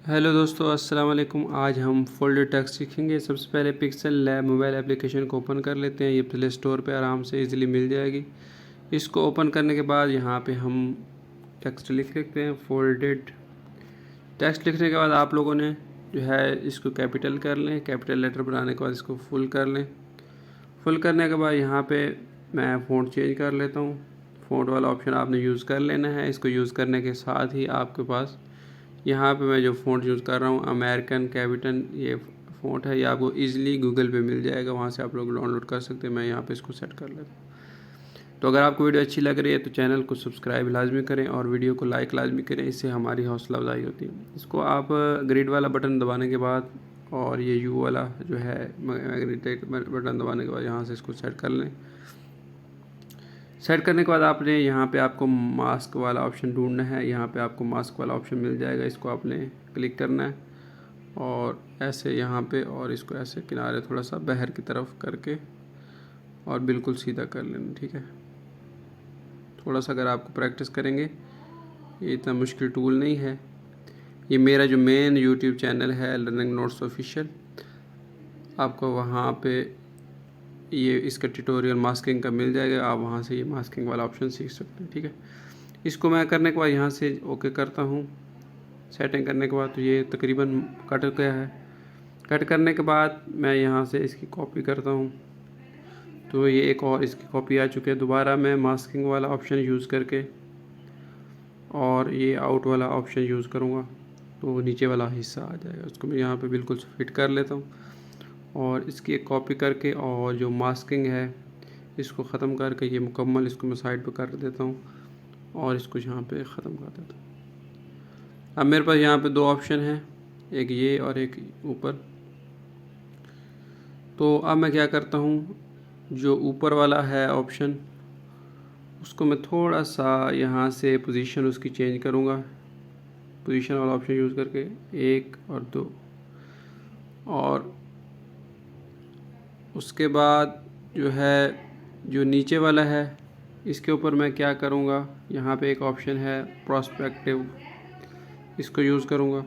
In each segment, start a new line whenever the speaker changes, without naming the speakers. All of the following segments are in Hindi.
हेलो दोस्तों, अस्सलाम वालेकुम। आज हम फोल्डर टेक्स्ट सीखेंगे। सबसे पहले पिक्सल लैब मोबाइल एप्लीकेशन को ओपन कर लेते हैं। ये प्ले स्टोर पे आराम से इजीली मिल जाएगी। इसको ओपन करने के बाद यहाँ पे हम टेक्स्ट लिख लेते हैं, फोल्डेड टेक्स्ट। लिखने के बाद आप लोगों ने जो है इसको कैपिटल कर लें। कैपिटल लेटर बनाने के बाद इसको फुल कर लें। फुल करने के बाद यहाँ पे मैं फ़ॉन्ट चेंज कर लेता हूँ। फ़ॉन्ट वाला ऑप्शन आपने यूज़ कर लेना है। इसको यूज़ करने के साथ ही आपके पास यहाँ पे मैं जो फ़ॉन्ट यूज़ कर रहा हूँ अमेरिकन कैपिटल ये फ़ॉन्ट है। ये आपको इजीली गूगल पे मिल जाएगा, वहाँ से आप लोग डाउनलोड कर सकते हैं। मैं यहाँ पे इसको सेट कर लेता हूँ। तो अगर आपको वीडियो अच्छी लग रही है तो चैनल को सब्सक्राइब लाजमी करें और वीडियो को लाइक लाजमी करें, इससे हमारी हौसला अफजाई होती है। इसको आप ग्रिड वाला बटन दबाने के बाद और ये यू वाला जो है मैग्नेटिक बटन दबाने के बाद यहाँ से इसको सेट कर लें। सेट करने के बाद आपने यहाँ पे आपको मास्क वाला ऑप्शन ढूंढना है। यहाँ पे आपको मास्क वाला ऑप्शन मिल जाएगा, इसको आपने क्लिक करना है और ऐसे यहाँ पे और इसको ऐसे किनारे थोड़ा सा बाहर की तरफ करके और बिल्कुल सीधा कर लेना। ठीक है, थोड़ा सा अगर आपको प्रैक्टिस करेंगे, ये इतना मुश्किल टूल नहीं है। ये मेरा जो मेन यूट्यूब चैनल है लर्निंग नोट्स ऑफिशियल, आपको वहाँ पे ये इसका ट्यूटोरियल मास्किंग का मिल जाएगा। आप वहाँ से ये मास्किंग वाला ऑप्शन सीख सकते हैं। ठीक है, इसको मैं करने के बाद यहाँ से ओके करता हूँ। सेटिंग करने के बाद तो ये तकरीबन कट गया है। कट करने के बाद मैं यहाँ से इसकी कॉपी करता हूँ, तो ये एक और इसकी कॉपी आ चुकी है। दोबारा मैं मास्किंग वाला ऑप्शन यूज़ करके और ये आउट वाला ऑप्शन यूज़ करूँगा तो नीचे वाला हिस्सा आ जाएगा। उसको मैं यहाँ पे बिल्कुल फिट कर लेता हूँ और इसकी एक कॉपी करके और जो मास्किंग है इसको ख़त्म करके ये मुकम्मल इसको मैं साइड पे कर देता हूँ और इसको यहाँ पे ख़त्म कर देता हूँ। अब मेरे पास यहाँ पे दो ऑप्शन हैं, एक ये और एक ऊपर। तो अब मैं क्या करता हूँ, जो ऊपर वाला है ऑप्शन उसको मैं थोड़ा सा यहाँ से पोजीशन उसकी चेंज करूँगा। पोजीशन वाला ऑप्शन यूज़ करके 1 और 2 और उसके बाद जो है जो नीचे वाला है इसके ऊपर मैं क्या करूँगा, यहाँ पे एक ऑप्शन है प्रोस्पेक्टिव, इसको यूज़ करूँगा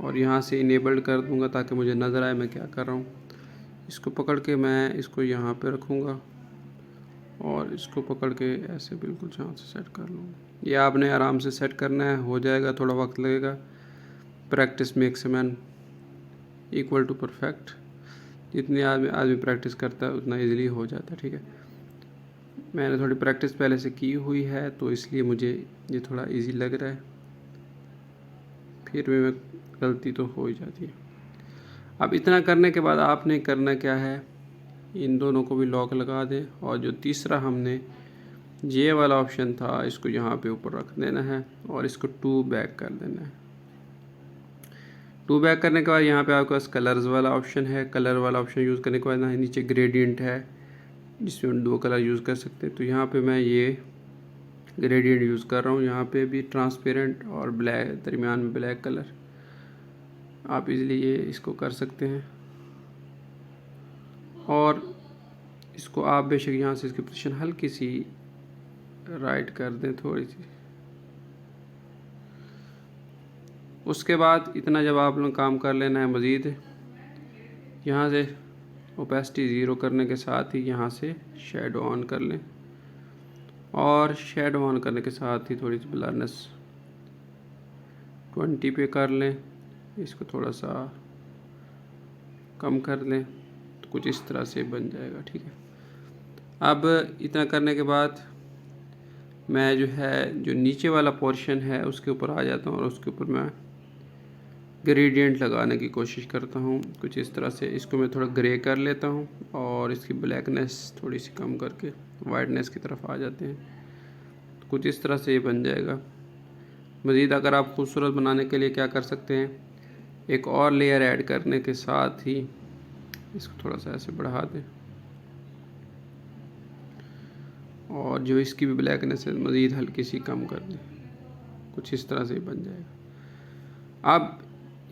और यहाँ से इनेबल्ड कर दूँगा ताकि मुझे नज़र आए मैं क्या कर रहा हूँ। इसको पकड़ के मैं इसको यहाँ पे रखूँगा और इसको पकड़ के ऐसे बिल्कुल यहाँ से सेट कर लूँगा। ये आपने आराम से सेट करना है, हो जाएगा, थोड़ा वक्त लगेगा। Practice makes man equal to perfect. जितनी आदमी प्रैक्टिस करता है उतना इजीली हो जाता है। ठीक है, मैंने थोड़ी प्रैक्टिस पहले से की हुई है तो इसलिए मुझे ये थोड़ा इजी लग रहा है, फिर भी मैं गलती तो हो ही जाती है। अब इतना करने के बाद आपने करना क्या है, इन दोनों को भी लॉक लगा दें और जो तीसरा हमने ये वाला ऑप्शन था इसको यहाँ पे ऊपर रख देना है और इसको 2 बैक कर देना है। 2 बैक करने के बाद यहाँ पे आपके पास कलर्स वाला ऑप्शन है। कलर वाला ऑप्शन यूज़ करने के बाद ना नीचे ग्रेडियंट है जिसमें 2 कलर यूज़ कर सकते हैं। तो यहाँ पे मैं ये ग्रेडियंट यूज़ कर रहा हूँ। यहाँ पे भी ट्रांसपेरेंट और ब्लैक, दरमियान में ब्लैक कलर। आप इजीली ये इसको कर सकते हैं और इसको आप बेशक यहाँ से इसकी पोजीशन हल्की सी राइट कर दें थोड़ी सी। उसके बाद इतना जब आप लोग काम कर लेना है, मज़ीद यहाँ से ओपेसिटी 0 करने के साथ ही यहाँ से शेडो ऑन कर लें और शेडो ऑन करने के साथ ही थोड़ी सी ब्लरनेस 20 पे कर लें। इसको थोड़ा सा कम कर लें तो कुछ इस तरह से बन जाएगा। ठीक है, अब इतना करने के बाद मैं जो है जो नीचे वाला पोर्शन है उसके ऊपर आ जाता हूँ और उसके ऊपर मैं ग्रेडियंट लगाने की कोशिश करता हूँ कुछ इस तरह से। इसको मैं थोड़ा ग्रे कर लेता हूँ और इसकी ब्लैकनेस थोड़ी सी कम करके वाइटनेस की तरफ आ जाते हैं। तो कुछ इस तरह से ये बन जाएगा। मज़ीद अगर आप खूबसूरत बनाने के लिए क्या कर सकते हैं, एक और लेयर ऐड करने के साथ ही इसको थोड़ा सा ऐसे बढ़ा दें और जो इसकी भी ब्लैकनेस है मज़ीद हल्की सी कम कर दें। कुछ इस तरह से बन जाएगा। अब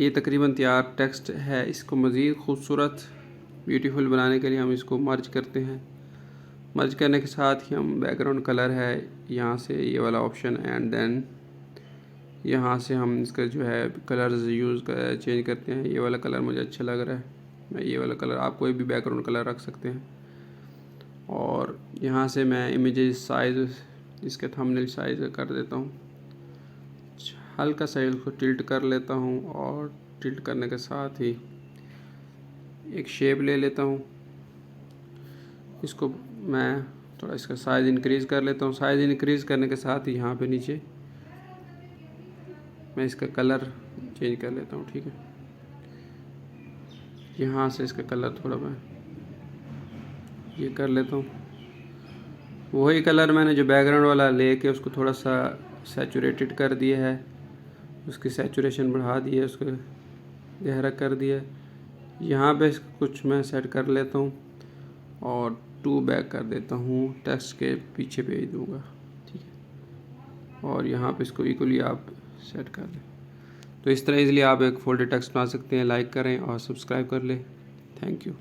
ये तकरीबन तैयार टेक्स्ट है। इसको मज़ीद खूबसूरत ब्यूटीफुल बनाने के लिए हम इसको मर्ज करते हैं। मर्ज करने के साथ ही हम बैकग्राउंड कलर है यहाँ से ये वाला ऑप्शन एंड देन यहाँ से हम इसका जो है कलर्स चेंज करते हैं। ये वाला कलर मुझे अच्छा लग रहा है, मैं ये वाला कलर, आप कोई भी बैकग्राउंड कलर रख सकते हैं। और यहाँ से मैं इमेजेस साइज़, इसके थंबनेल साइज़ कर देता हूँ, हल्का सा इसको टिल्ट कर लेता हूँ और टिल्ट करने के साथ ही एक शेप ले लेता हूँ। इसको मैं थोड़ा इसका साइज़ इंक्रीज़ कर लेता हूँ। साइज़ इंक्रीज़ करने के साथ ही यहाँ पे नीचे मैं इसका कलर चेंज कर लेता हूँ, ठीक है। यहाँ से इसका कलर थोड़ा मैं ये कर लेता हूँ। वही कलर मैंने जो बैकग्राउंड वाला लेके उसको थोड़ा सा सैचुरेटेड कर दिया है, उसकी सैचुरेशन बढ़ा दी है, उसको गहरा कर दिया है। यहाँ पे कुछ मैं सेट कर लेता हूँ और 2 बैक कर देता हूँ, टेक्स्ट के पीछे भेज दूँगा, ठीक है। और यहाँ पे इसको इक्वली आप सेट कर दें। तो इस तरह इज़िली आप एक फोल्डर टेक्स्ट बना सकते हैं। लाइक करें और सब्सक्राइब कर लें। Thank you.